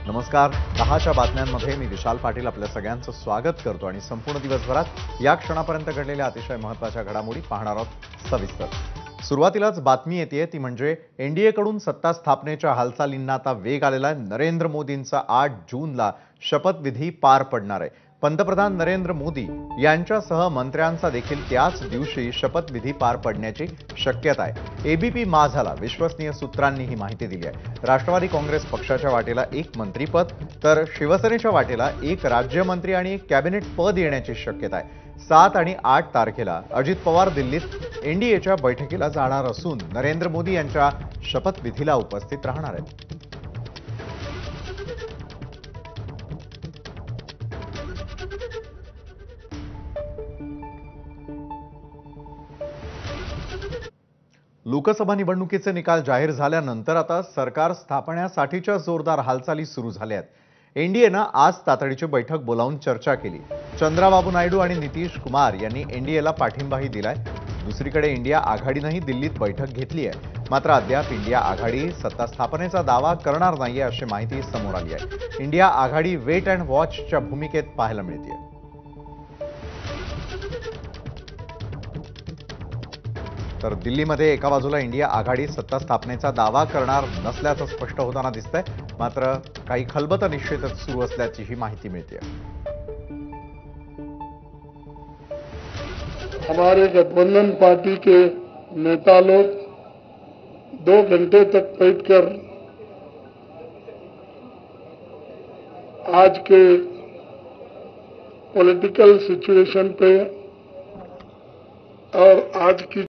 नमस्कार. 10च्या बातम्यांमध्ये मी विशाल पाटील आपल्या सगळ्यांचं स्वागत करतो आणि संपूर्ण दिवसभरात या क्षणापर्यंत घडलेल्या अतिशय महत्त्वाच्या घडामोडी पाहणार आहोत सविस्तर. सुरुवातीलाच बातमी येते ती म्हणजे एनडीएकडून सत्ता स्थापनेच्या हालचालींना आता वेग आलेला आहे. नरेंद्र मोदींचा 8 जूनला शपथविधी पार पडणार आहे. पंतप्रधान नरेंद्र मोदी यांच्यासह मंत्र्यांचा देखील त्याच दिवशी शपथविधी पार पडण्याची शक्यता आहे. एबीपी माझाला विश्वसनीय सूत्रांनी ही माहिती दिली आहे. राष्ट्रवादी काँग्रेस पक्षाच्या वाटेला एक मंत्रीपद तर शिवसेनेच्या वाटेला एक राज्यमंत्री आणि एक कॅबिनेट पद येण्याची शक्यता आहे. 7 आणि 8 तारखेला अजित पवार दिल्लीत एनडीएच्या बैठकीला जाणार असून नरेंद्र मोदी यांच्या शपथविधीला उपस्थित राहणार आहेत. लोकसभा निवडणुकीचे निकाल जाहीर झाल्यानंतर आता सरकार स्थापण्यासाठीच्या जोरदार हालचाली सुरू झाल्या आहेत. एनडीएनं आज तातडीची बैठक बोलावून चर्चा केली. चंद्राबाबू नायडू आणि नितीश कुमार यांनी एनडीएला पाठिंबाही दिलाय. दुसरीकडे इंडिया आघाडीनंही दिल्लीत बैठक घेतली आहे. मात्र अद्याप इंडिया आघाडी सत्ता स्थापनेचा दावा करणार नाहीये अशी माहिती समोर आली आहे. इंडिया आघाडी वेट अँड वॉचच्या भूमिकेत पाहायला मिळते. तर दिल्लीमध्ये एका बाजूला इंडिया आघाडी सत्ता स्थापनेचा दावा करणार नसल्याचं स्पष्ट होताना दिसतंय. मात्र काही खलबतं निश्चितच सुरू असल्याची ही माहिती मिळते. हमारे गठबंधन पार्टी के नेता लोग 2 घंटे तक बैठकर आज के पॉलिटिकल सिचुएशन पे और आज की